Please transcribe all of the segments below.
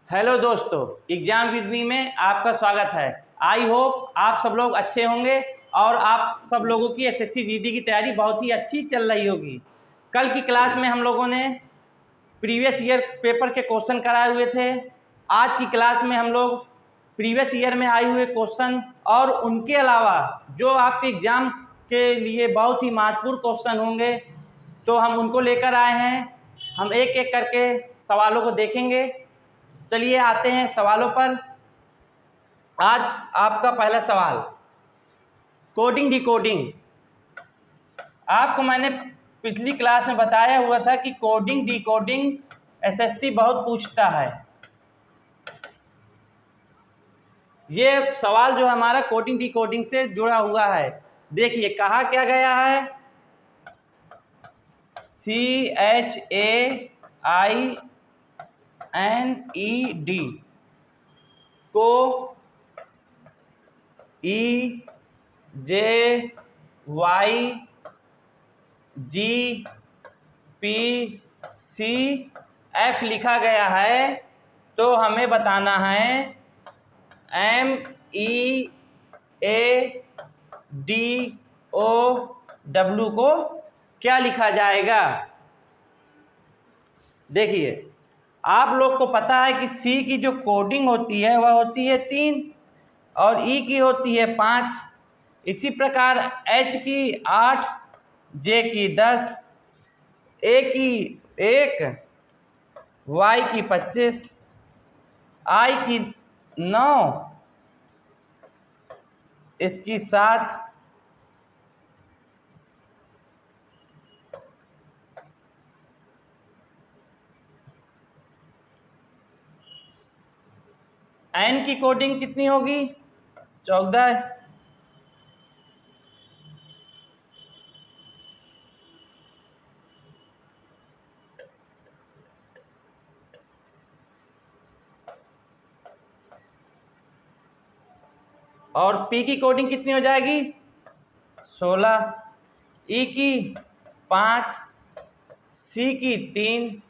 Hello दोस्तों, exam with me में आपका स्वागत है। आई होप आप सब लोग अच्छे होंगे और आप सब लोगों की एसएससी जीडी की तैयारी बहुत ही अच्छी चल रही होगी। कल की क्लास में हम लोगों ने प्रीवियस ईयर पेपर के क्वेश्चन कराए हुए थे। आज की क्लास में हम लोग प्रीवियस ईयर में आए हुए क्वेश्चन और उनके अलावा जो आपके एग्ज़ाम के लिए बहुत ही महत्वपूर्ण क्वेश्चन होंगे तो हम उनको लेकर आए हैं। हम एक एक करके सवालों को देखेंगे। चलिए आते हैं सवालों पर। आज आपका पहला सवाल, कोडिंग डिकोडिंग। आपको मैंने पिछली क्लास में बताया हुआ था कि कोडिंग डिकोडिंग एसएससी बहुत पूछता है। ये सवाल जो हमारा कोडिंग डिकोडिंग से जुड़ा हुआ है। देखिए कहा क्या गया है, CHAINED को EJYGPCF लिखा गया है, तो हमें बताना है MEADOW को क्या लिखा जाएगा। देखिए आप लोग को पता है कि सी की जो कोडिंग होती है वह होती है 3 और ई की होती है 5। इसी प्रकार एच की 8, जे की 10, ए की 1, वाई की 25, आई की 9, इसकी 7, एन की कोडिंग कितनी होगी 14, और पी की कोडिंग कितनी हो जाएगी 16, ई की 5, सी की 3,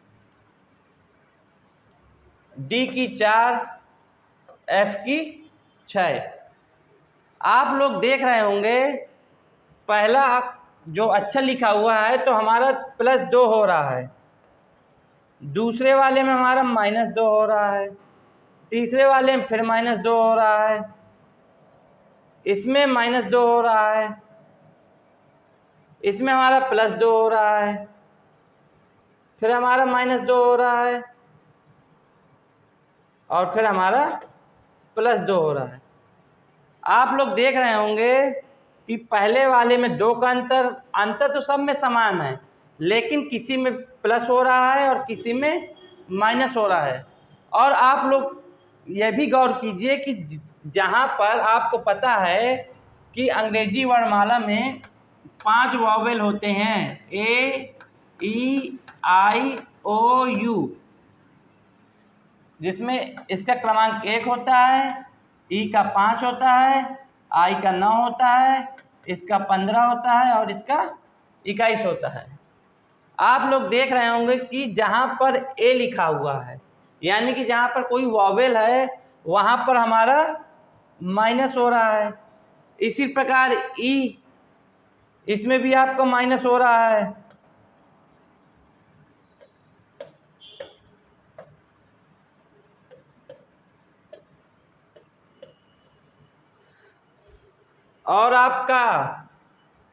डी की 4, एफ की 6। आप लोग देख रहे होंगे पहला जो अक्षर लिखा हुआ है तो हमारा +2 हो रहा है, दूसरे वाले में हमारा -2 हो रहा है, तीसरे वाले में फिर -2 हो रहा है, इसमें -2 हो रहा है, इसमें हमारा +2 हो रहा है, फिर हमारा -2 हो रहा है और फिर हमारा +2 हो रहा है। आप लोग देख रहे होंगे कि पहले वाले में 2 का अंतर तो सब में समान है, लेकिन किसी में प्लस हो रहा है और किसी में माइनस हो रहा है। और आप लोग यह भी गौर कीजिए कि जहाँ पर आपको पता है कि अंग्रेजी वर्णमाला में 5 वॉवेल होते हैं, AEIOU, जिसमें इसका क्रमांक 1 होता है, ई का 5 होता है, आई का 9 होता है, इसका 15 होता है और इसका 21 होता है। आप लोग देख रहे होंगे कि जहाँ पर ए लिखा हुआ है यानी कि जहाँ पर कोई वॉवेल है वहाँ पर हमारा माइनस हो रहा है। इसी प्रकार ई, इसमें भी आपको माइनस हो रहा है। और आपका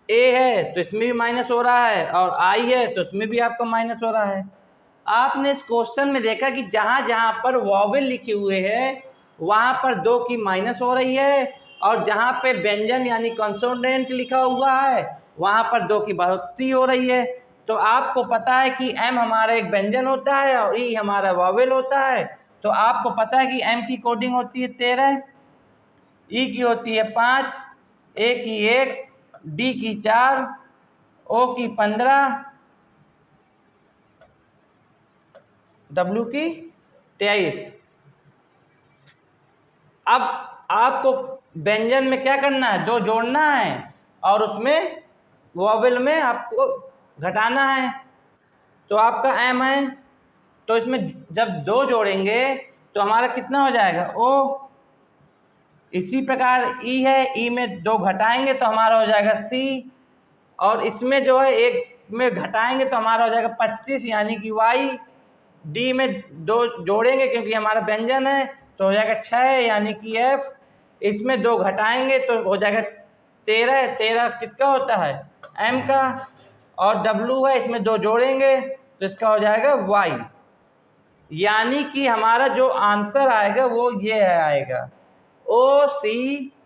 ए है तो इसमें भी माइनस हो रहा है और आई है तो इसमें भी आपका माइनस हो रहा है। आपने इस क्वेश्चन में देखा कि जहाँ जहाँ पर वॉवेल लिखे हुए हैं वहाँ पर 2 की माइनस हो रही है और जहाँ पे व्यंजन यानी कंसोनेंट लिखा हुआ है वहाँ पर 2 की बढ़ोतरी हो रही है। तो आपको पता है कि एम हमारा एक व्यंजन होता है और ई हमारा वॉवेल होता है। तो आपको पता है कि एम की कोडिंग होती है 13, ई की होती है 5, ए की 1, डी की 4, ओ की 15, डब्ल्यू की 23। अब आपको व्यंजन में क्या करना है, 2 जोड़ना है और उसमें वॉवेल में आपको घटाना है। तो आपका एम है तो इसमें जब 2 जोड़ेंगे तो हमारा कितना हो जाएगा O। इसी प्रकार E है, E में 2 घटाएंगे तो हमारा हो जाएगा C, और इसमें जो है 1 में घटाएंगे तो हमारा हो जाएगा 25 यानी कि Y। D में 2 जोड़ेंगे क्योंकि हमारा व्यंजन है तो हो जाएगा 6 यानी कि F। इसमें 2 घटाएंगे तो हो जाएगा 13, 13 किसका होता है M का, और W है इसमें 2 जोड़ेंगे तो इसका हो जाएगा Y। यानी कि हमारा जो आंसर आएगा वो ये है, आएगा OCY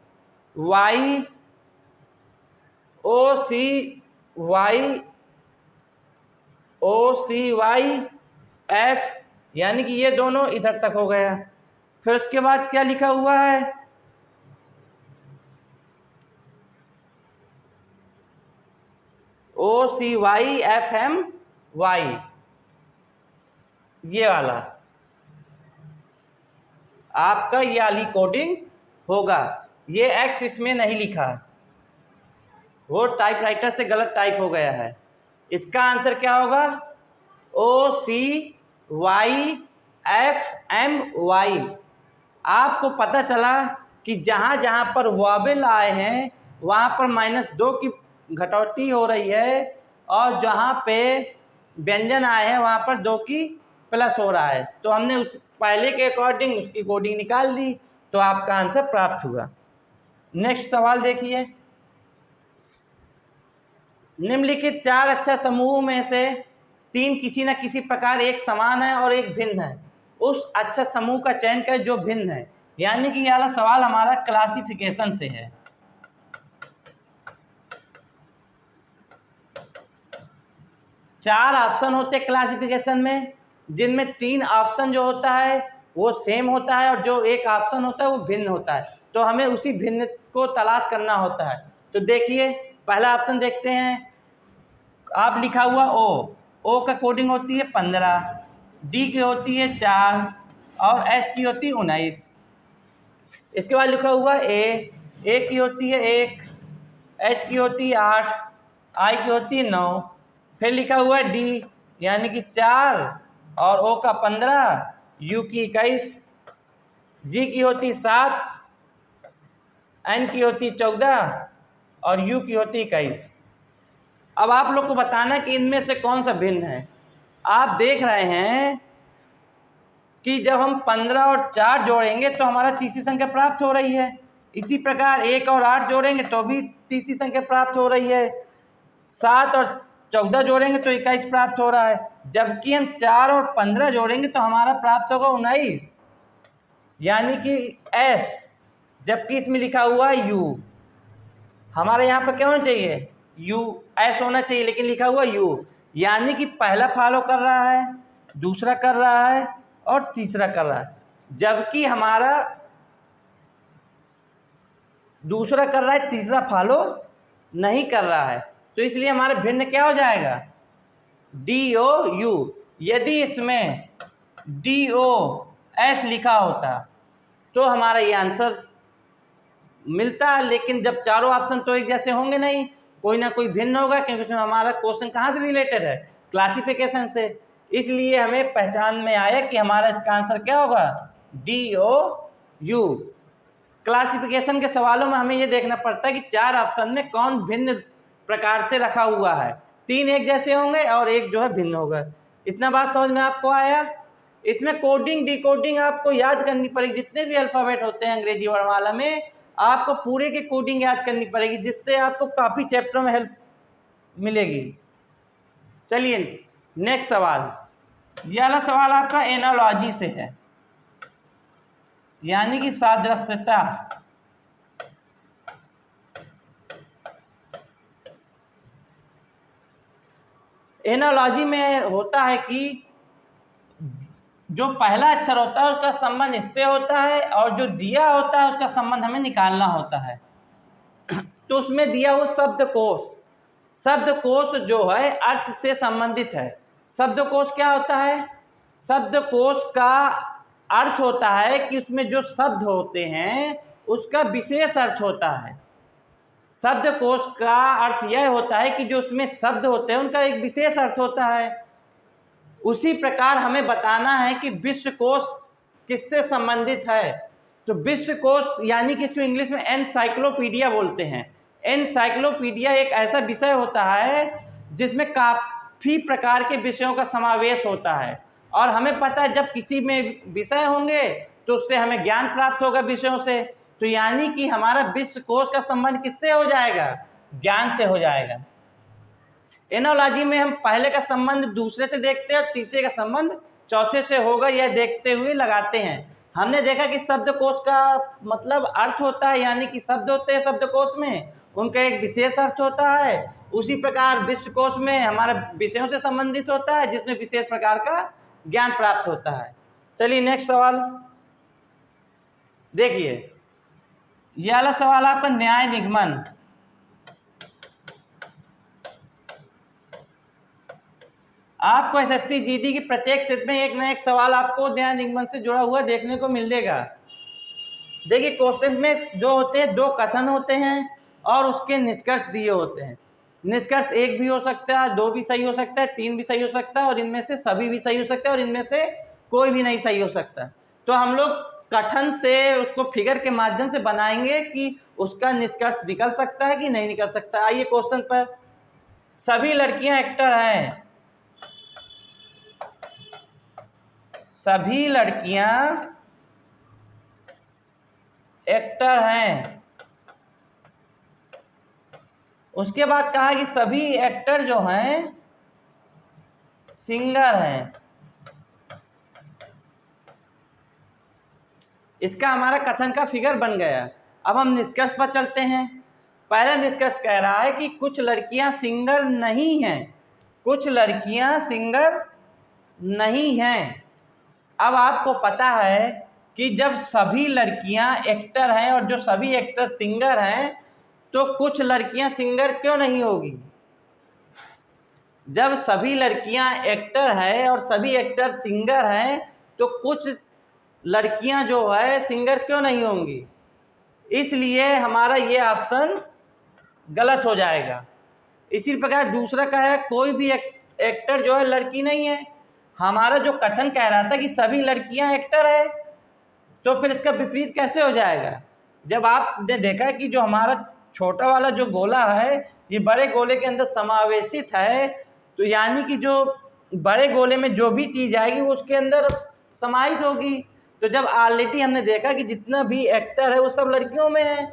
F, यानी कि ये दोनों इधर तक हो गया। फिर उसके बाद क्या लिखा हुआ है, OCYFMY, ये वाला आपका ये वाली कोडिंग होगा। ये X इसमें नहीं लिखा, वो टाइपराइटर से गलत टाइप हो गया है। इसका आंसर क्या होगा OCYFMY। आपको पता चला कि जहाँ जहाँ पर वॉवेल आए हैं वहाँ पर -2 की घटौती हो रही है, और जहाँ पे व्यंजन आए हैं वहाँ पर 2 की प्लस हो रहा है। तो हमने उस पहले के अकॉर्डिंग उसकी कोडिंग निकाल दी, तो आपका आंसर प्राप्त हुआ। नेक्स्ट सवाल देखिए, निम्नलिखित 4 अक्षर समूह में से 3 किसी न किसी प्रकार एक समान है और एक भिन्न है। उस अक्षर समूह का चयन करें जो भिन्न है। यानी कि ये वाला सवाल हमारा क्लासिफिकेशन से है। चार ऑप्शन होते हैं क्लासिफिकेशन में, जिनमें 3 ऑप्शन जो होता है वो सेम होता है और जो एक ऑप्शन होता है वो भिन्न होता है। तो हमें उसी भिन्न को तलाश करना होता है। तो देखिए पहला ऑप्शन देखते हैं, आप लिखा हुआ O का कोडिंग होती है 15, D की होती है 4 और S की होती है 19। इसके बाद लिखा हुआ A की होती है 1, H की होती है 8, I की होती है 9। फिर लिखा हुआ है D यानी कि 4 और O का 15, U की 21, G की होती 7, N की होती 14 और U की होती 21। अब आप लोग को बताना है कि इनमें से कौन सा भिन्न है। आप देख रहे हैं कि जब हम 15 और 4 जोड़ेंगे तो हमारा तीसरी संख्या प्राप्त हो रही है। इसी प्रकार 1 और 8 जोड़ेंगे तो भी तीसरी संख्या प्राप्त हो रही है। 7 और 14 जोड़ेंगे तो 21 प्राप्त हो रहा है। जबकि हम 4 और 15 जोड़ेंगे तो हमारा प्राप्त होगा 19 यानी कि S। जबकि इसमें लिखा हुआ है U। हमारे यहाँ पर क्या होना चाहिए U, S होना चाहिए, लेकिन लिखा हुआ U। यानी कि पहला फॉलो कर रहा है, दूसरा कर रहा है और तीसरा कर रहा है। जबकि हमारा दूसरा कर रहा है, तीसरा फॉलो नहीं कर रहा है। तो इसलिए हमारा भिन्न क्या हो जाएगा DOU। यदि इसमें DOS लिखा होता तो हमारा ये आंसर मिलता, लेकिन जब चारों ऑप्शन तो एक जैसे होंगे नहीं, कोई ना कोई भिन्न होगा, क्योंकि उसमें हमारा क्वेश्चन कहाँ से रिलेटेड है क्लासिफिकेशन से। इसलिए हमें पहचान में आया कि हमारा इसका आंसर क्या होगा DOU। क्लासिफिकेशन के सवालों में हमें ये देखना पड़ता है कि 4 ऑप्शन में कौन भिन्न प्रकार से रखा हुआ है। 3 एक जैसे होंगे और एक जो है भिन्न होगा। इतना बात समझ में आपको आया। इसमें कोडिंग डिकोडिंग आपको याद करनी पड़ेगी। जितने भी अल्फ़ाबेट होते हैं अंग्रेजी वर्णमाला में आपको पूरे की कोडिंग याद करनी पड़ेगी, जिससे आपको काफ़ी चैप्टर में हेल्प मिलेगी। चलिए नेक्स्ट सवाल। यह वाला सवाल आपका एनालॉजी से है, यानी कि सादृश्यता। एनालॉजी में होता है कि जो पहला अक्षर होता है उसका संबंध इससे होता है और जो दिया होता है उसका संबंध हमें निकालना होता है। तो उसमें दिया हुआ शब्दकोश जो है अर्थ से संबंधित है। शब्दकोश क्या होता है? शब्दकोश का अर्थ होता है कि उसमें जो शब्द होते हैं उसका विशेष अर्थ होता है। शब्दकोश का अर्थ यह होता है कि जो उसमें शब्द होते हैं उनका एक विशेष अर्थ होता है। उसी प्रकार हमें बताना है कि विश्वकोश किससे संबंधित है? तो विश्व कोश यानी कि इसको इंग्लिश में एनसाइक्लोपीडिया बोलते हैं। एनसाइक्लोपीडिया एक ऐसा विषय होता है जिसमें काफ़ी प्रकार के विषयों का समावेश होता है, और हमें पता है जब किसी में विषय होंगे तो उससे हमें ज्ञान प्राप्त होगा विषयों से। तो यानी कि हमारा विश्व कोश का संबंध किससे हो जाएगा? ज्ञान से हो जाएगा। एनोलॉजी में हम पहले का संबंध दूसरे से देखते हैं और तीसरे का संबंध चौथे से होगा, यह देखते हुए लगाते हैं। हमने देखा कि शब्दकोश का मतलब अर्थ होता है, यानी कि शब्द होते हैं शब्दकोश में, उनका एक विशेष अर्थ होता है। उसी प्रकार विश्वकोश में हमारा विषयों से संबंधित होता है, जिसमें विशेष प्रकार का ज्ञान प्राप्त होता है। चलिए नेक्स्ट सवाल देखिए, यह वाला सवाल आपका न्याय निगमन। आपको एसएससी जीडी की प्रत्येक सेट में एक न एक सवाल आपको न्याय निगमन से जुड़ा हुआ देखने को मिलेगा। देखिए क्वेश्चन में जो होते हैं 2 कथन होते हैं और उसके निष्कर्ष दिए होते हैं। निष्कर्ष 1 भी हो सकता है, 2 भी सही हो सकता है, 3 भी सही हो सकता है, और इनमें से सभी भी सही हो सकता है, और इनमें से कोई भी नहीं सही हो सकता। तो हम लोग कथन से उसको फिगर के माध्यम से बनाएंगे कि उसका निष्कर्ष निकल सकता है कि नहीं निकल सकता। आइए क्वेश्चन पर, सभी लड़कियां एक्टर हैं। सभी लड़कियां एक्टर हैं। उसके बाद कहा कि सभी एक्टर जो हैं सिंगर हैं। इसका हमारा कथन का फिगर बन गया। अब हम निष्कर्ष पर चलते हैं। पहला निष्कर्ष कह रहा है कि कुछ लड़कियां सिंगर नहीं हैं। कुछ लड़कियां सिंगर नहीं हैं। अब आपको पता है कि जब सभी लड़कियां एक्टर हैं और जो सभी एक्टर सिंगर हैं, तो कुछ लड़कियां सिंगर क्यों नहीं होगी? जब सभी लड़कियां एक्टर हैं और सभी एक्टर सिंगर हैं, तो कुछ लड़कियां जो है सिंगर क्यों नहीं होंगी? इसलिए हमारा ये ऑप्शन गलत हो जाएगा। इसी प्रकार दूसरा कह रहा है कोई भी एक्टर जो है लड़की नहीं है। हमारा जो कथन कह रहा था कि सभी लड़कियां एक्टर है, तो फिर इसका विपरीत कैसे हो जाएगा? जब आपने देखा कि जो हमारा छोटा वाला जो गोला है ये बड़े गोले के अंदर समावेशित है, तो यानी कि जो बड़े गोले में जो भी चीज़ आएगी वो उसके अंदर समाहित होगी। तो जब ऑलरेडी हमने देखा कि जितना भी एक्टर है वो सब लड़कियों में है,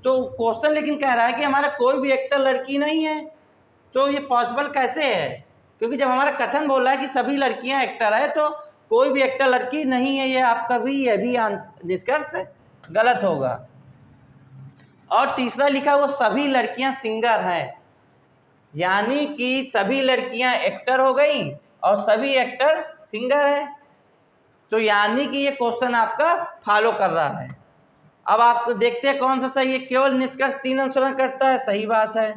तो क्वेश्चन लेकिन कह रहा है कि हमारा कोई भी एक्टर लड़की नहीं है। तो ये पॉसिबल कैसे है? क्योंकि जब हमारा कथन बोल रहा है कि सभी लड़कियां एक्टर है, तो कोई भी एक्टर लड़की नहीं है। ये आपका भी यह भी निष्कर्ष गलत होगा। और तीसरा लिखा वो सभी लड़कियां सिंगर हैं, यानी कि सभी लड़कियां एक्टर हो गई और सभी एक्टर सिंगर है। तो यानी कि ये क्वेश्चन आपका फॉलो कर रहा है। अब आप देखते हैं कौन सा सही है। केवल निष्कर्ष 3 अनुसरण करता है, सही बात है।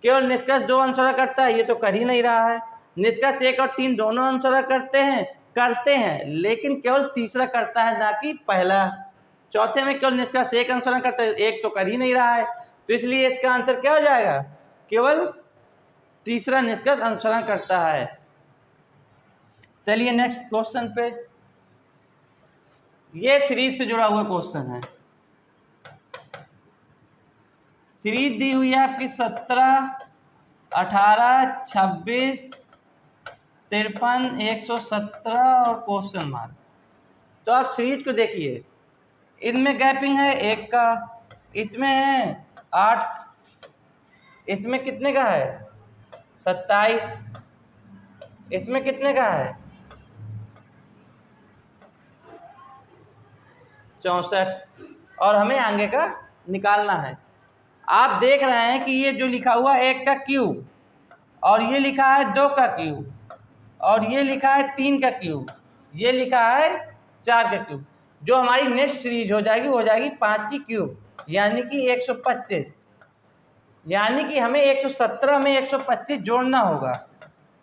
केवल निष्कर्ष 2 अनुसरण करता है, ये तो कर ही नहीं रहा है। निष्कर्ष 1 और 3 दोनों अनुसरण करते हैं, लेकिन केवल तीसरा करता है, ना कि पहला। चौथे में केवल निष्कर्ष 1 अनुसरण करता है, 1 तो कर ही नहीं रहा है। तो इसलिए इसका आंसर क्या हो जाएगा? केवल तीसरा निष्कर्ष अनुसरण करता है। चलिए नेक्स्ट क्वेश्चन पे। ये सीरीज से जुड़ा हुआ क्वेश्चन है। सीरीज दी हुई है आपकी 17, 18, 26, 53, 117 और क्वेश्चन मार्क। तो आप सीरीज को देखिए, इनमें गैपिंग है 1 का, इसमें है 8, इसमें कितने का है 27, इसमें कितने का है 64, और हमें आगे का निकालना है। आप देख रहे हैं कि ये जो लिखा हुआ 1 का क्यूब, और ये लिखा है 2 का क्यूब, और ये लिखा है 3 का क्यूब, ये लिखा है 4 का क्यूब। जो हमारी नेक्स्ट सीरीज हो जाएगी वो हो जाएगी 5 की क्यूब, यानी कि 125। यानी कि हमें 117 में 125 जोड़ना होगा,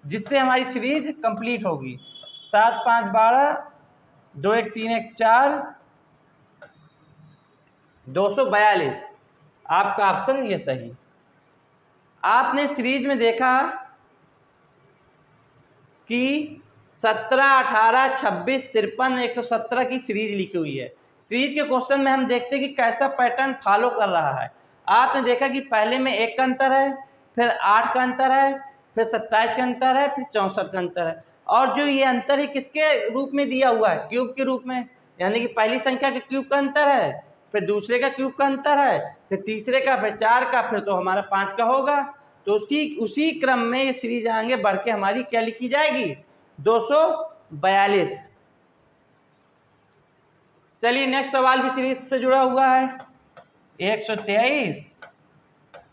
जिससे हमारी सीरीज कंप्लीट होगी। 7, 5, 12, 2, 1, 3, 1, 4, 242। आपका ऑप्शन ये सही। आपने सीरीज में देखा कि 17, 18, 26, 53, 117 की सीरीज लिखी हुई है। सीरीज के क्वेश्चन में हम देखते हैं कि कैसा पैटर्न फॉलो कर रहा है। आपने देखा कि पहले में 1 का अंतर है, फिर 8 का अंतर है, फिर 27 का अंतर है, फिर 64 का अंतर है। और जो ये अंतर है किसके रूप में दिया हुआ है? क्यूब के रूप में। यानी कि पहली संख्या के क्यूब का अंतर है, फिर दूसरे का क्यूब का अंतर है, फिर तीसरे का, फिर 4 का, फिर तो हमारा 5 का होगा। तो उसी क्रम में ये सीरीज आगे बढ़ के हमारी क्या लिखी जाएगी? 242। चलिए नेक्स्ट सवाल भी सीरीज से जुड़ा हुआ है। 123,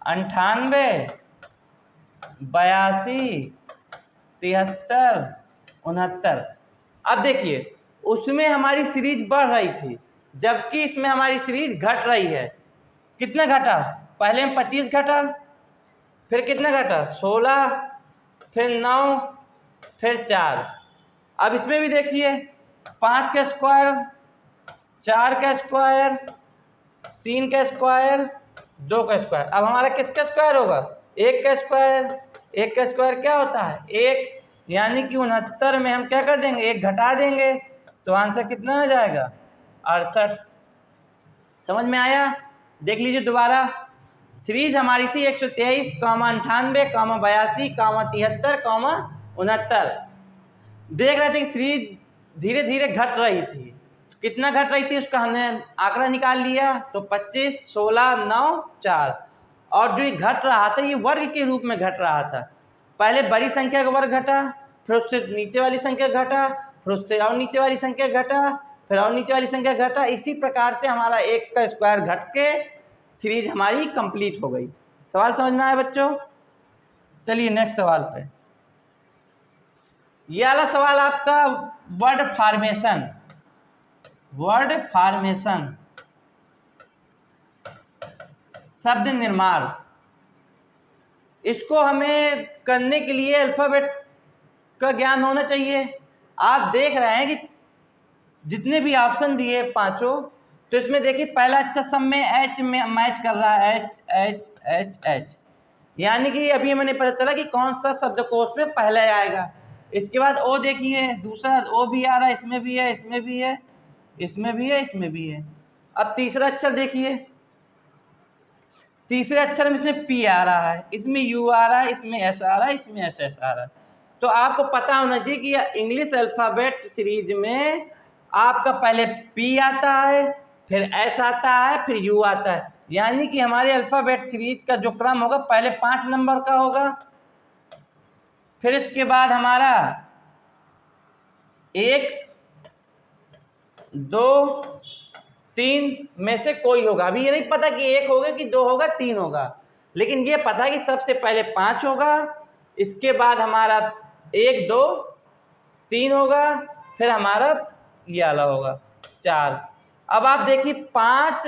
98, 82, 73, 69। अब देखिए उसमें हमारी सीरीज बढ़ रही थी, जबकि इसमें हमारी सीरीज घट रही है। कितना घटा? पहले में 25 घटा, फिर कितना घटा? 16, फिर 9, फिर 4। अब इसमें भी देखिए 5 का स्क्वायर, 4 का स्क्वायर, 3 का स्क्वायर, 2 का स्क्वायर। अब हमारा किसका स्क्वायर होगा? 1 का स्क्वायर। 1 का स्क्वायर क्या होता है? 1। यानी कि 69 में हम क्या कर देंगे? 1 घटा देंगे, तो आंसर कितना आ जाएगा? 68। समझ में आया? देख लीजिए दोबारा। सीरीज हमारी थी 123, 98, 82, 73, 69। देख रहे थे कि सीरीज धीरे धीरे घट रही थी। तो कितना घट रही थी उसका हमने आंकड़ा निकाल लिया। तो 25, 16, 9, 4। और जो ये घट रहा था ये वर्ग के रूप में घट रहा था। पहले बड़ी संख्या का वर्ग घटा, फिर उससे नीचे वाली संख्या घटा, फिर उससे और नीचे वाली संख्या घटा, फिर और नीचे वाली संख्या घटा। इसी प्रकार से हमारा 1 का स्क्वायर घट के सीरीज हमारी कंप्लीट हो गई। सवाल समझ में आया बच्चों? चलिए नेक्स्ट सवाल पे। ये वाला सवाल आपका वर्ड फॉर्मेशन, शब्द निर्माण। इसको हमें करने के लिए अल्फाबेट का ज्ञान होना चाहिए। आप देख रहे हैं कि जितने भी ऑप्शन दिए पांचों, तो इसमें देखिए पहला अक्षर सब में एच में मैच कर रहा है। एच एच एच एच, यानी कि अभी हमें पता चला कि कौन सा शब्दकोश में पहले आएगा। इसके बाद ओ देखिए, दूसरा ओ भी आ रहा है, इसमें भी है, इसमें भी है, इसमें भी है, इसमें भी है। अब तीसरा अक्षर देखिए, तीसरे अक्षर में इसमें पी आ रहा है, इसमें यू आ रहा है, इसमें एस आ रहा है, इसमें एस एस आ रहा है। तो आपको पता होना चाहिए कि इंग्लिश अल्फ़ाबेट सीरीज में आपका पहले पी आता है, फिर एस आता है, फिर यू आता है। यानी कि हमारे अल्फ़ाबेट सीरीज का जो क्रम होगा पहले 5 नंबर का होगा, फिर इसके बाद हमारा 1, 2, 3 में से कोई होगा। अभी ये नहीं पता कि 1 होगा कि 2 होगा, 3 होगा, लेकिन ये पता है कि सबसे पहले 5 होगा, इसके बाद हमारा 1, 2, 3 होगा, फिर हमारा ये वाला होगा 4। अब आप देखिए 5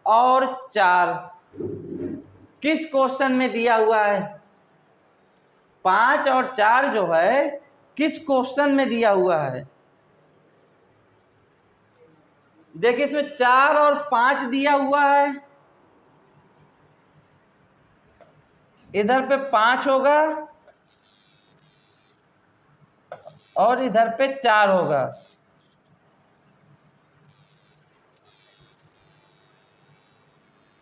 और 4 किस क्वेश्चन में दिया हुआ है? 5 और 4 जो है किस क्वेश्चन में दिया हुआ है? देखिए इसमें 4 और 5 दिया हुआ है, इधर पे 5 होगा और इधर पे 4 होगा।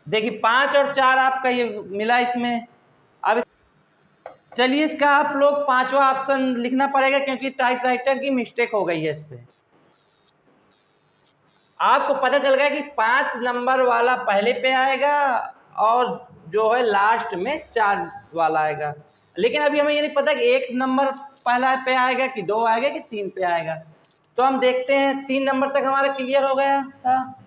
देखिए 5 और 4 आपका ये मिला इसमें। अब चलिए इसका आप लोग पांचवा ऑप्शन लिखना पड़ेगा, क्योंकि टाइपराइटर की मिस्टेक हो गई है इस पे। आपको पता चल गया कि 5 नंबर वाला पहले पे आएगा और जो है लास्ट में 4 वाला आएगा, लेकिन अभी हमें ये नहीं पता कि 1 नंबर पहला पे आएगा कि 2 आएगा कि 3 पे आएगा। तो हम देखते हैं 3 नंबर तक हमारा क्लियर हो गया था,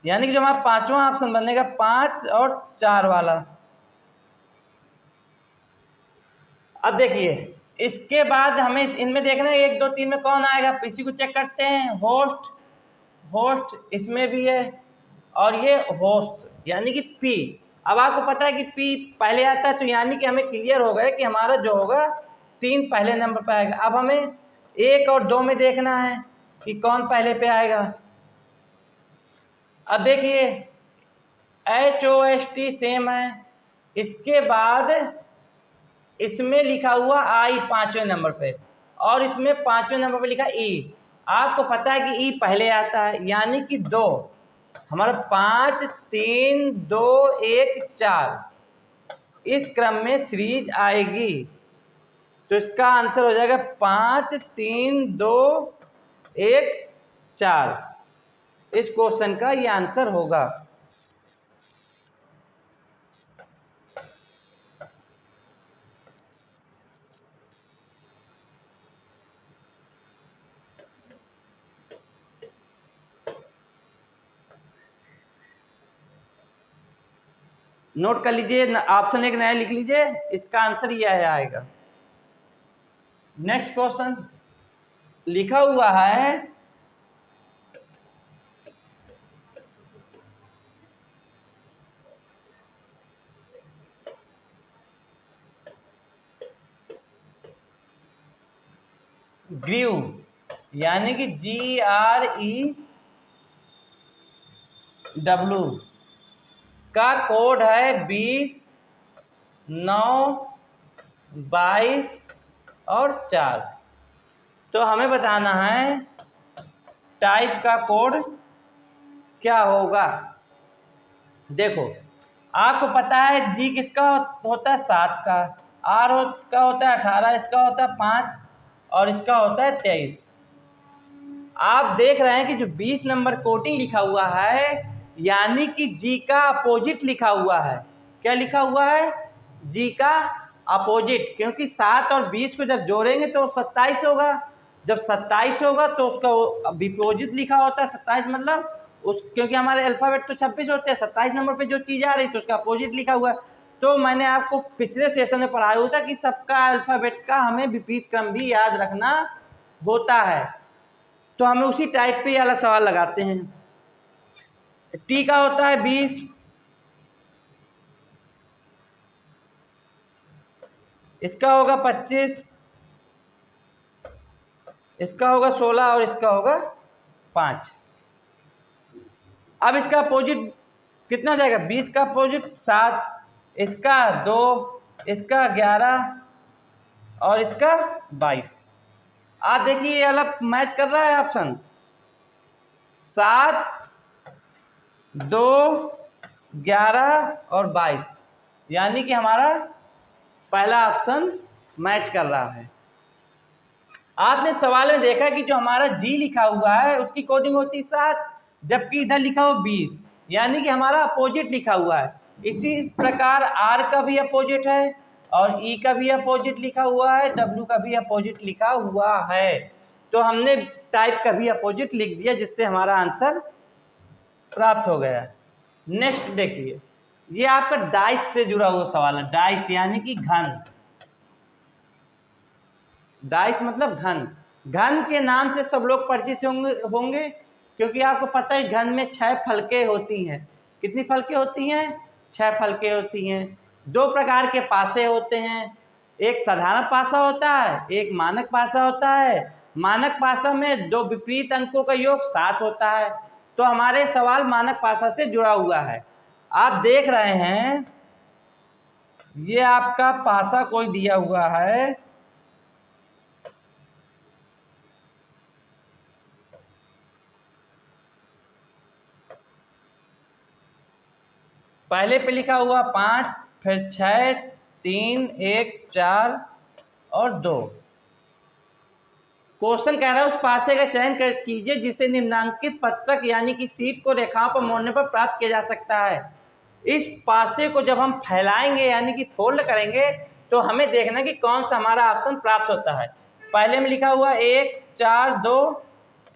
यानी कि जो हमारा पांचवा ऑप्शन बनेगा 5 और 4 वाला। अब देखिए इसके बाद हमें इनमें देखना है 1, 2, 3 में कौन आएगा। इसी को चेक करते हैं। होस्ट इसमें भी है, और ये होस्ट यानी कि पी। अब आपको पता है कि पी पहले आता है, तो यानी कि हमें क्लियर हो गया कि हमारा जो होगा 3 पहले नंबर पे आएगा। अब हमें 1 और 2 में देखना है कि कौन पहले पे आएगा। अब देखिए HOST सेम है, इसके बाद इसमें लिखा हुआ आई 5वें नंबर पे और इसमें 5वें नंबर पे लिखा ई। आपको पता है कि ई पहले आता है, यानी कि 2 हमारा 5 3 2 1 4 इस क्रम में सीरीज आएगी। तो इसका आंसर हो जाएगा 5 3 2 1 4। इस क्वेश्चन का ये आंसर होगा। नोट कर लीजिए, ऑप्शन 1 नया लिख लीजिए, इसका आंसर यह आएगा। नेक्स्ट क्वेश्चन लिखा हुआ है ग्रीव, यानी कि GREW का कोड है 20 9 22 और 4। तो हमें बताना है टाइप का कोड क्या होगा। देखो, आपको पता है जी किसका होता है 7 का, आर का होता है 18, इसका होता है 5 और इसका होता है 23। आप देख रहे हैं कि जो 20 नंबर कोटिंग लिखा हुआ है, यानी कि जी का अपोजिट लिखा हुआ है। क्या लिखा हुआ है? जी का अपोजिट, क्योंकि 7 और 20 को जब जोड़ेंगे तो 27 होगा। जब 27 होगा तो उसका विपोजिट लिखा होता है 27, मतलब क्योंकि हमारे अल्फ़ाबेट तो 26 होते हैं, 27 नंबर पे जो चीज़ आ रही तो उसका अपोजिट लिखा हुआ है। तो मैंने आपको पिछले सेशन में पढ़ाया हुआ था कि सबका अल्फ़ाबेट का हमें विपरीत क्रम भी याद रखना होता है। तो हमें उसी टाइप पे वाला सवाल लगाते हैं। टी का होता है 20, इसका होगा 25, इसका होगा 16 और इसका होगा 5। अब इसका अपोजिट कितना हो जाएगा? 20 का अपोजिट 7, इसका 2, इसका 11 और इसका 22। आप देखिए ये अलग मैच कर रहा है ऑप्शन 7 2 11 और 22, यानी कि हमारा पहला ऑप्शन मैच कर रहा है। आपने सवाल में देखा कि जो हमारा जी लिखा हुआ है उसकी कोडिंग होती है 7, जबकि इधर लिखा हुआ 20, यानी कि हमारा अपोजिट लिखा हुआ है। इसी प्रकार आर का भी अपोजिट है और ई का भी अपोजिट लिखा हुआ है, डब्ल्यू का भी अपोजिट लिखा हुआ है। तो हमने टाइप का भी अपोजिट लिख दिया, जिससे हमारा आंसर प्राप्त हो गया। नेक्स्ट देखिए, ये आपका डाइस से जुड़ा हुआ सवाल है। डाइस यानी कि घन। डाइस मतलब घन। घन के नाम से सब लोग परिचित होंगे क्योंकि आपको पता है घन में 6 फलकें होती हैं। कितनी फलकें होती हैं? 6 फलकें होती हैं। 2 प्रकार के पासे होते हैं, एक साधारण पासा होता है, एक मानक पासा होता है। मानक पासा में 2 विपरीत अंकों का योग 7 होता है। तो हमारे सवाल मानक पासा से जुड़ा हुआ है। आप देख रहे हैं ये आपका पासा कोई दिया हुआ है, पहले पे लिखा हुआ 5, फिर 6 3 1 4 और 2। क्वेश्चन कह रहा है उस पासे का चयन कीजिए जिसे निम्नांकित पत्रक यानी कि शीट को रेखाओं पर मोड़ने पर प्राप्त किया जा सकता है। इस पासे को जब हम फैलाएंगे यानी कि फोल्ड करेंगे तो हमें देखना कि कौन सा हमारा ऑप्शन प्राप्त होता है। पहले में लिखा हुआ 1 4 2,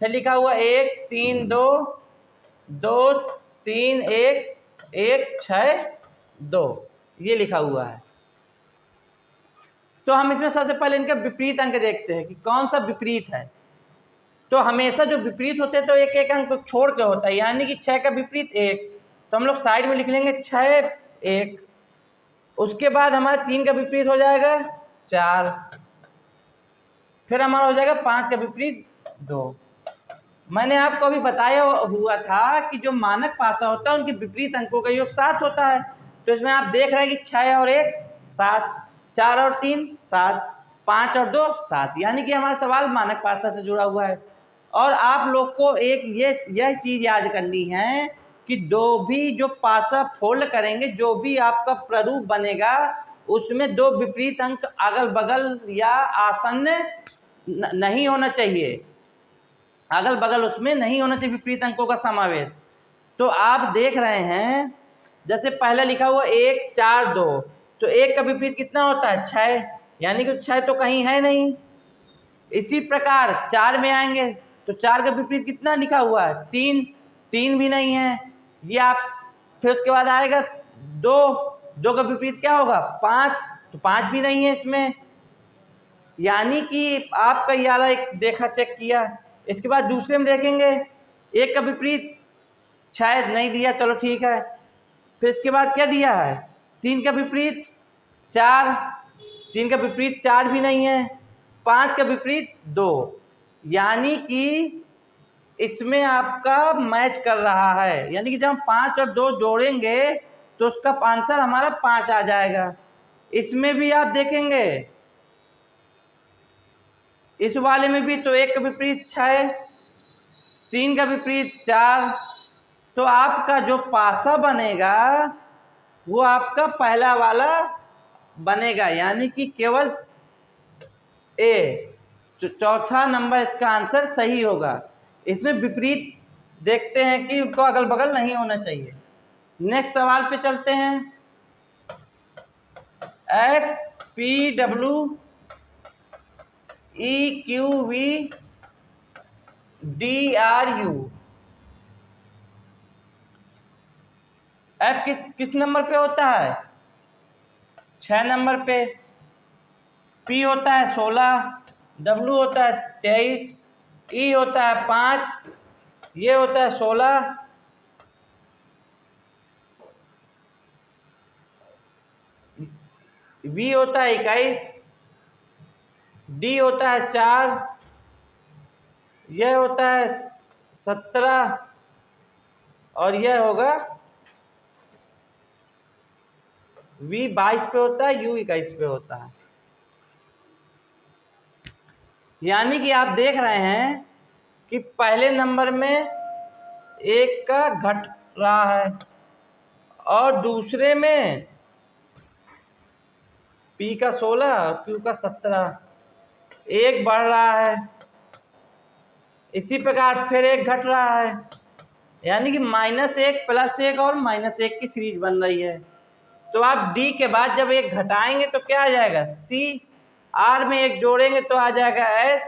फिर लिखा हुआ 1 3 2 2 3 1 1 6 2, ये लिखा हुआ है। तो हम इसमें सबसे पहले इनका विपरीत अंक देखते हैं कि कौन सा विपरीत है। तो हमेशा जो विपरीत होते हैं तो एक एक अंक छोड़ के होता है, यानी कि 6 का विपरीत 1, तो हम लोग साइड में लिख लेंगे 6 1। उसके बाद हमारा 3 का विपरीत हो जाएगा 4, फिर हमारा हो जाएगा 5 का विपरीत 2। मैंने आपको अभी बताया हुआ था कि जो मानक पासा होता है उनके विपरीत अंकों का योग 7 होता है। तो इसमें आप देख रहे हैं कि 6 और 1 7, 4 और 3 7, 5 और 2 7, यानी कि हमारा सवाल मानक पासा से जुड़ा हुआ है। और आप लोग को एक यह चीज़ याद करनी है कि जो पासा फोल्ड करेंगे, जो भी आपका प्रारूप बनेगा, उसमें 2 विपरीत अंक अगल बगल या आसन्न नहीं होना चाहिए, अगल बगल उसमें नहीं होना चाहिए विपरीत अंकों का समावेश। तो आप देख रहे हैं जैसे पहले लिखा हुआ 1 4 2, तो 1 का विपरीत कितना होता है 6, यानी कि 6 तो कहीं है नहीं। इसी प्रकार 4 में आएंगे तो 4 का विपरीत कितना लिखा हुआ है 3, 3 भी नहीं है ये आप। फिर उसके बाद आएगा 2, 2 का विपरीत क्या होगा 5, तो 5 भी नहीं है इसमें, यानी कि आपका ये वाला एक देखा चेक किया। इसके बाद दूसरे में देखेंगे 1 का विपरीत शायद नहीं दिया, चलो ठीक है। फिर इसके बाद क्या दिया है 3 का विपरीत 4, 3 का विपरीत 4 भी नहीं है, 5 का विपरीत 2, यानी कि इसमें आपका मैच कर रहा है, यानी कि जब हम 5 और 2 जोड़ेंगे तो उसका आंसर हमारा 5 आ जाएगा। इसमें भी आप देखेंगे इस वाले में भी तो 1 का विपरीत 6, 3 का विपरीत 4, तो आपका जो पासा बनेगा वो आपका पहला वाला बनेगा, यानी कि केवल ए, चौथा नंबर इसका आंसर सही होगा। इसमें विपरीत देखते हैं कि उनको अगल बगल नहीं होना चाहिए। नेक्स्ट सवाल पे चलते हैं। FPW EQV DRU, F किस नंबर पे होता है 6 नंबर पे, P होता है 16, W होता है 23, E होता है 5, ये होता है 16, V होता है 21, D होता है 4, यह होता है 17 और यह होगा V 22 पे होता है, U 21 पे होता है। यानी कि आप देख रहे हैं कि पहले नंबर में 1 का घट रहा है और दूसरे में P का 16 और Q का 17, 1 बढ़ रहा है। इसी प्रकार फिर 1 घट रहा है, यानी कि -1 +1 और -1 की सीरीज बन रही है। तो आप D के बाद जब 1 घटाएंगे तो क्या आ जाएगा C, R में 1 जोड़ेंगे तो आ जाएगा S,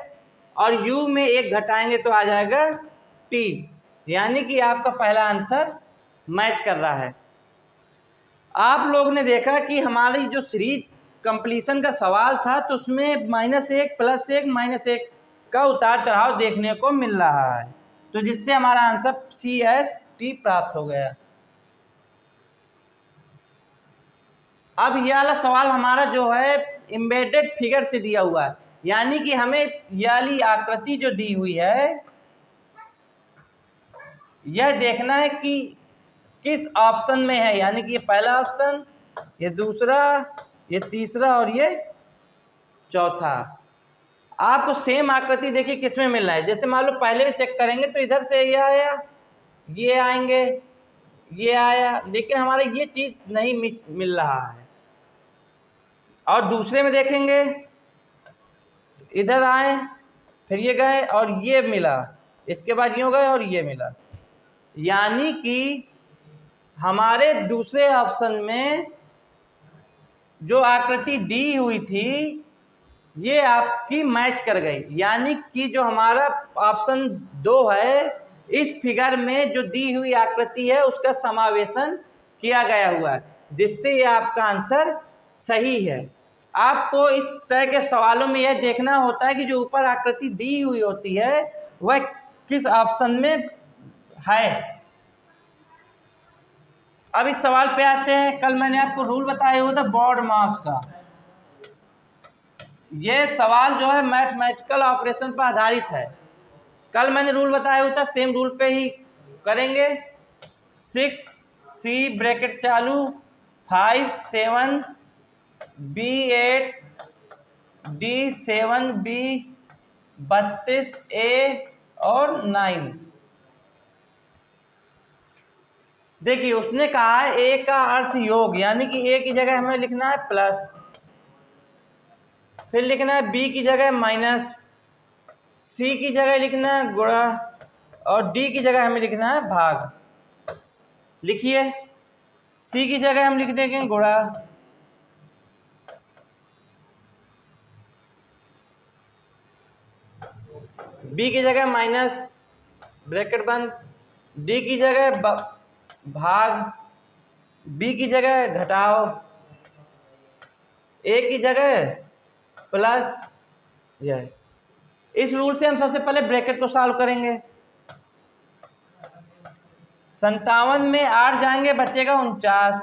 और U में 1 घटाएंगे तो आ जाएगा T, यानी कि आपका पहला आंसर मैच कर रहा है। आप लोग ने देखा कि हमारी जो सीरीज कंप्लीशन का सवाल था तो उसमें -1 +1 -1 का उतार चढ़ाव देखने को मिल रहा है, तो जिससे हमारा आंसर CST प्राप्त हो गया। अब यह वाला सवाल हमारा जो है एम्बेडेड फिगर से दिया हुआ है, यानी कि हमें यह वाली आकृति जो दी हुई है यह देखना है कि किस ऑप्शन में है, यानी कि ये पहला ऑप्शन, ये दूसरा, ये तीसरा और ये चौथा। आपको सेम आकृति देखिए किस में मिल रहा है। जैसे मान लो पहले में चेक करेंगे तो इधर से ये आया, ये आएंगे, ये आया, लेकिन हमारा ये चीज़ नहीं मिल रहा है। और दूसरे में देखेंगे इधर आए, फिर ये गए और ये मिला, इसके बाद यूँ गए और ये मिला, यानी कि हमारे दूसरे ऑप्शन में जो आकृति दी हुई थी ये आपकी मैच कर गई, यानी कि जो हमारा ऑप्शन 2 है इस फिगर में जो दी हुई आकृति है उसका समावेशन किया गया हुआ है, जिससे ये आपका आंसर सही है। आपको इस तरह के सवालों में यह देखना होता है कि जो ऊपर आकृति दी हुई होती है वह किस ऑप्शन में है। अब इस सवाल पे आते हैं। कल मैंने आपको रूल बताया हुआ था बॉड मास का। ये सवाल जो है मैथमेटिकल ऑपरेशन पर आधारित है। कल मैंने रूल बताया हुआ था, सेम रूल पे ही करेंगे। 6C ब्रैकेट चालू 5 7 B8 D7 B 32 A और 9। देखिए उसने कहा है ए का अर्थ योग, यानी कि ए की जगह हमें लिखना है प्लस, फिर लिखना है बी की जगह माइनस, सी की जगह लिखना है गुणा और डी की जगह हमें लिखना है भाग। लिखिए सी की जगह हम लिख देंगे गुणा, बी की जगह माइनस ब्रैकेट बंद, डी की जगह भाग, बी की जगह घटाओ, ए की जगह प्लस। यह इस रूल से हम सबसे पहले ब्रैकेट को सॉल्व करेंगे। 57 में 8 जाएंगे बचेगा 49,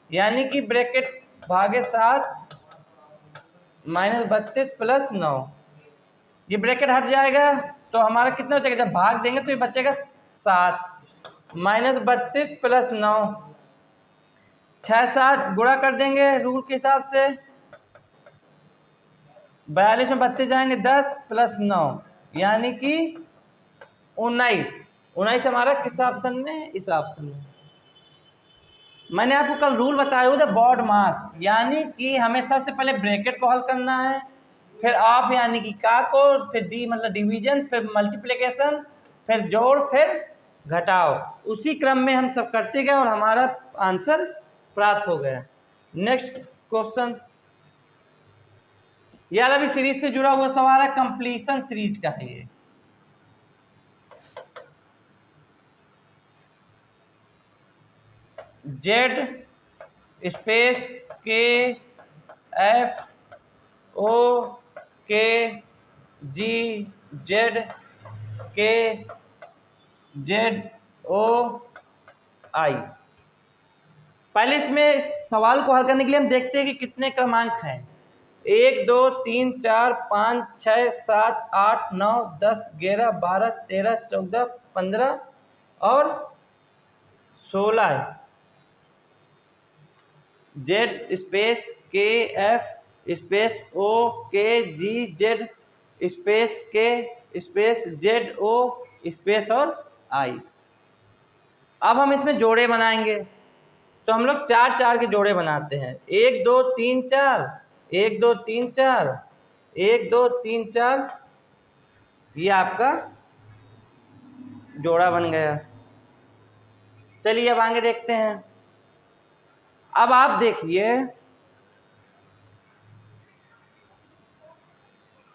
यानी कि ब्रैकेट भागे 7 माइनस 32 प्लस 9, ये ब्रैकेट हट जाएगा तो हमारा कितना बचेगा, जब भाग देंगे तो ये बचेगा 7 माइनस 32 प्लस 9, 6 7 गुणा कर देंगे रूल के हिसाब से, 42 में 32 जाएंगे 10 प्लस 9 यानी कि 19। 19 हमारा किस ऑप्शन में, इस ऑप्शन में। मैंने आपको कल रूल बताया हुआ था बॉड मास, यानी कि हमें सबसे पहले ब्रैकेट को हल करना है, फिर ऑफ यानी कि का को, फिर डी मतलब डिवीजन, फिर मल्टीप्लिकेशन, फिर जोड़, फिर घटाओ, उसी क्रम में हम सब करते गए और हमारा आंसर प्राप्त हो गया। नेक्स्ट क्वेश्चन, यह वाला भी सीरीज से जुड़ा हुआ सवाल है, कंप्लीशन सीरीज का है ये। जेड स्पेस के एफ ओ के जी जेड के जेड ओ आई। पहले इसमें सवाल को हल करने के लिए हम देखते हैं कि कितने क्रमांक हैं। 1 2 3 4 5 6 7 8 9 10 11 12 13 14 15 और 16 है। जेड स्पेस के एफ स्पेस ओ के जी जेड स्पेस के स्पेस जेड ओ स्पेस और आई। अब हम इसमें जोड़े बनाएंगे, तो हम लोग 4 4 के जोड़े बनाते हैं। 1 2 3 4 1 2 3 4 1 2 3 4, ये आपका जोड़ा बन गया। चलिए अब आगे देखते हैं। अब आप देखिए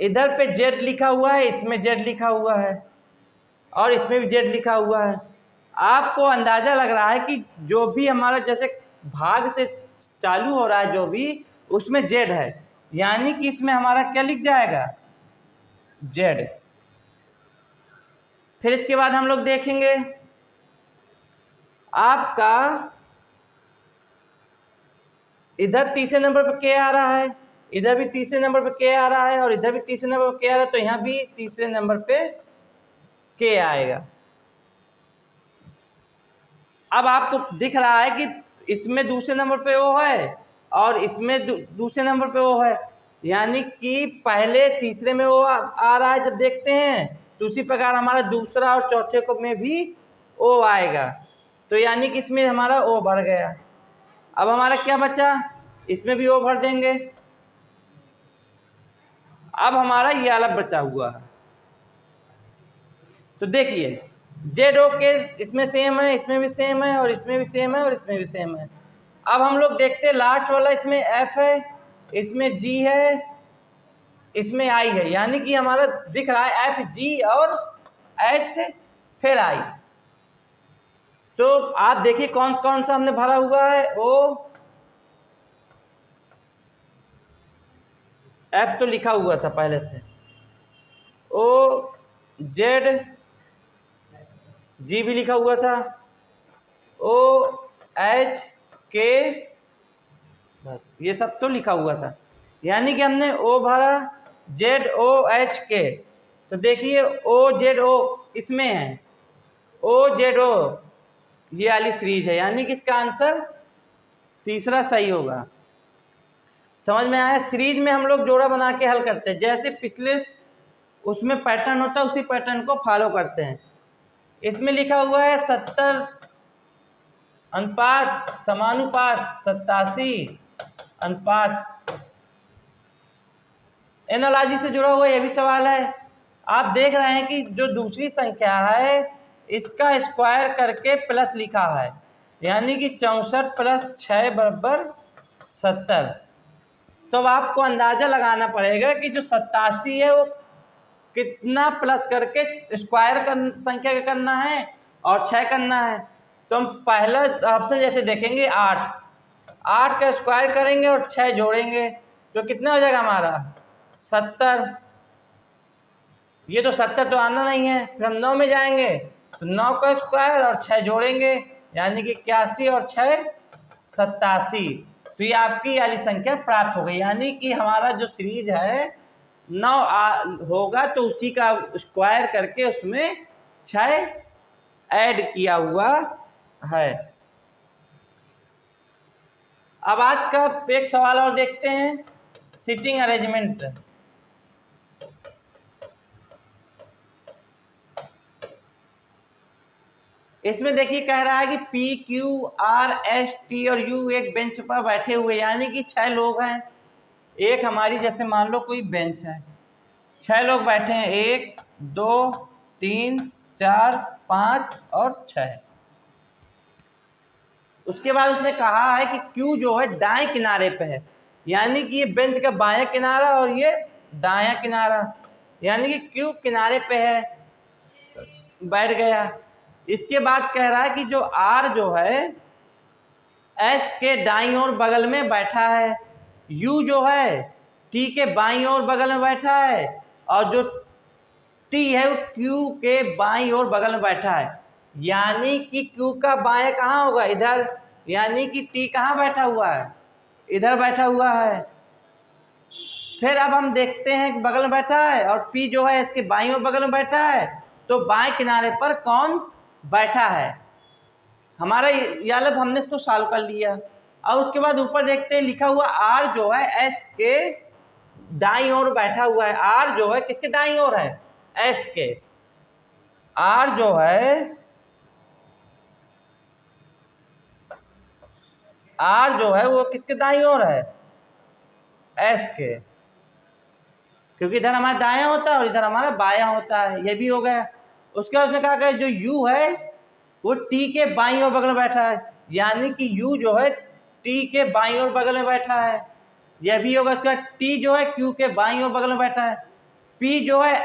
इधर पे जेड लिखा हुआ है, इसमें जेड लिखा हुआ है और इसमें भी जेड लिखा हुआ है। आपको अंदाजा लग रहा है कि जो भी हमारा जैसे भाग से चालू हो रहा है जो भी, उसमें जेड है, यानी कि इसमें हमारा क्या लिख जाएगा, जेड। फिर इसके बाद हम लोग देखेंगे आपका इधर तीसरे नंबर पर के आ रहा है, इधर भी तीसरे नंबर पर के आ रहा है और इधर भी तीसरे नंबर पर के आ रहा है, तो यहाँ भी तीसरे नंबर पे के आएगा। अब आपको दिख रहा है कि इसमें दूसरे नंबर पे ओ है और इसमें दूसरे नंबर पे ओ है, यानी कि पहले तीसरे में ओ आ रहा है जब देखते हैं, तो उसी प्रकार हमारा दूसरा और चौथे को में भी ओ आएगा, तो यानी कि इसमें हमारा ओ भर गया। अब हमारा क्या बचा, इसमें भी ओ भर देंगे। अब हमारा ये वाला बचा हुआ है, तो देखिए जेड ओ के इसमें सेम है, इसमें भी सेम है और इसमें भी सेम है और इसमें भी सेम है। अब हम लोग देखते हैं लास्ट वाला, इसमें एफ है, इसमें जी है, इसमें आई है, यानी कि हमारा दिख रहा है एफ जी और एच फिर आई। तो आप देखिए कौन कौन सा हमने भरा हुआ है, ओ एफ तो लिखा हुआ था पहले से, ओ जेड जी भी लिखा हुआ था, ओ एच के, बस ये सब तो लिखा हुआ था, यानी कि हमने ओ भरा जेड ओ एच के। तो देखिए ओ जेड ओ इसमें है, ओ जेड ओ ये वाली सीरीज है, यानी कि इसका आंसर तीसरा सही होगा। समझ में आया। सीरीज में हम लोग जोड़ा बना के हल करते हैं, जैसे पिछले उसमें पैटर्न होता है उसी पैटर्न को फॉलो करते हैं। इसमें लिखा हुआ है 70 अनुपात समानुपात 87 अनुपात। एनालॉजी से जुड़ा हुआ यह भी सवाल है। आप देख रहे हैं कि जो दूसरी संख्या है इसका स्क्वायर करके प्लस लिखा है, यानी कि 64 प्लस 6 बराबर 70। तो अब आपको अंदाज़ा लगाना पड़ेगा कि जो 87 है वो कितना प्लस करके स्क्वायर संख्या का करना है और 6 करना है। तो हम पहला ऑप्शन जैसे देखेंगे 8 का स्क्वायर करेंगे और 6 जोड़ेंगे तो कितना हो जाएगा हमारा 70। ये तो 70 तो आना नहीं है। फिर हम 9 में जाएंगे तो 9 का स्क्वायर और 6 जोड़ेंगे, यानी कि 81 और 6 87। तो ये आपकी वाली संख्या प्राप्त हो गई, यानी कि हमारा जो सीरीज है 9 होगा तो उसी का स्क्वायर करके उसमें 6 ऐड किया हुआ है। अब आज का एक सवाल और देखते हैं, सीटिंग अरेंजमेंट। इसमें देखिए कह रहा है कि P, Q, R, S, T और U एक बेंच पर बैठे हुए, यानी कि 6 लोग हैं। एक हमारी जैसे मान लो कोई बेंच है, 6 लोग बैठे हैं, 1 2 3 4 5 और 6। उसके बाद उसने कहा है कि Q जो है दाएं किनारे पे है, यानी कि ये बेंच का बायां किनारा और ये दायां किनारा, यानी कि Q किनारे पे है, बैठ गया। इसके बाद कह रहा है कि जो R जो है S के दाईं ओर बगल में बैठा है, U जो है T के बाईं ओर बगल में बैठा है और जो T है वो Q के बाईं ओर बगल में बैठा है, यानी कि Q का बायां कहाँ होगा इधर, यानी कि T कहाँ बैठा हुआ है इधर बैठा हुआ है। फिर अब हम देखते हैं कि बगल में बैठा है और P जो है इसके बाईं ओर बगल में बैठा है, तो बाएं किनारे पर कौन बैठा है। हमारा यालत हमने इसको सॉल्व कर लिया। अब उसके बाद ऊपर देखते हैं लिखा हुआ R जो है S के दाईं ओर बैठा हुआ है। R जो है किसके दाईं ओर है, S के। R जो है वो किसके दाईं ओर है, S के, क्योंकि इधर हमारा दायां होता है और इधर हमारा बायां होता है। ये भी हो गया। उसके बाद उसने कहा कि जो U है वो T के बाईं ओर बगल में बैठा है, यानी कि U जो है T के बाईं ओर बगल में बैठा है, यह भी होगा। उसका T जो है Q के बाईं ओर बगल में बैठा है, P जो है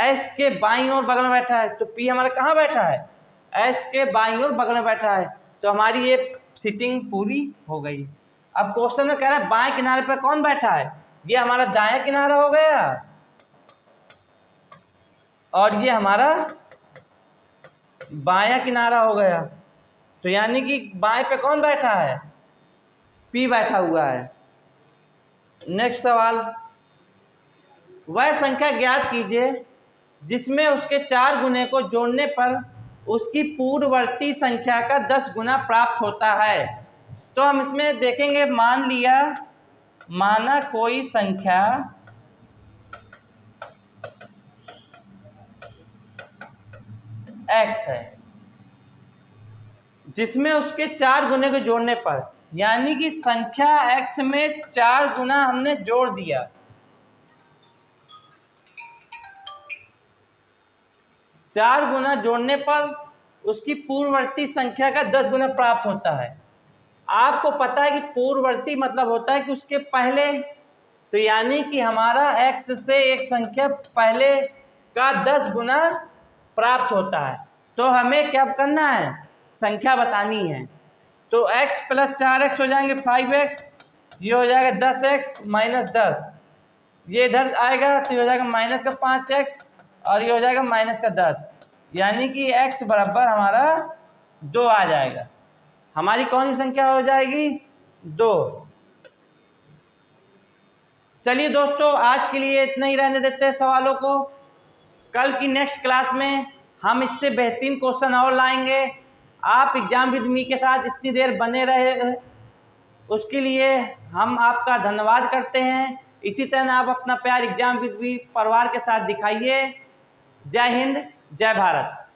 S के बाईं ओर बगल में बैठा है, तो P हमारा कहाँ बैठा है, S के बाईं ओर बगल में बैठा है। तो हमारी ये सीटिंग पूरी हो गई। अब क्वेश्चन में कह रहा है बाएं किनारे पर कौन बैठा है, ये हमारा दायां किनारा हो गया और ये हमारा बायां किनारा हो गया। तो यानी कि बाएं पे कौन बैठा है, P बैठा हुआ है। नेक्स्ट सवाल, वह संख्या ज्ञात कीजिए जिसमें उसके 4 गुने को जोड़ने पर उसकी पूर्ववर्ती संख्या का 10 गुना प्राप्त होता है। तो हम इसमें देखेंगे, माना कोई संख्या x है जिसमें उसके 4 गुने को जोड़ने पर, यानी कि संख्या x में 4 गुना हमने जोड़ दिया, चार गुना जोड़ने पर उसकी पूर्ववर्ती संख्या का 10 गुना प्राप्त होता है। आपको पता है कि पूर्ववर्ती मतलब होता है कि उसके पहले, तो यानी कि हमारा x से एक संख्या पहले का 10 गुना प्राप्त होता है। तो हमें क्या करना है, संख्या बतानी है। तो x प्लस 4x हो जाएंगे 5x, ये हो जाएगा 10x माइनस 10, ये इधर आएगा तो ये हो जाएगा माइनस का 5x और ये हो जाएगा माइनस का 10, यानी कि x बराबर हमारा 2 आ जाएगा। हमारी कौन सी संख्या हो जाएगी, 2। चलिए दोस्तों, आज के लिए इतना ही रहने देते हैं सवालों को। कल की नेक्स्ट क्लास में हम इससे बेहतरीन क्वेश्चन और लाएंगे। आप एग्जाम विद मी के साथ इतनी देर बने रहे उसके लिए हम आपका धन्यवाद करते हैं। इसी तरह आप अपना प्यार एग्जाम विद वी परिवार के साथ दिखाइए। जय हिंद, जय भारत।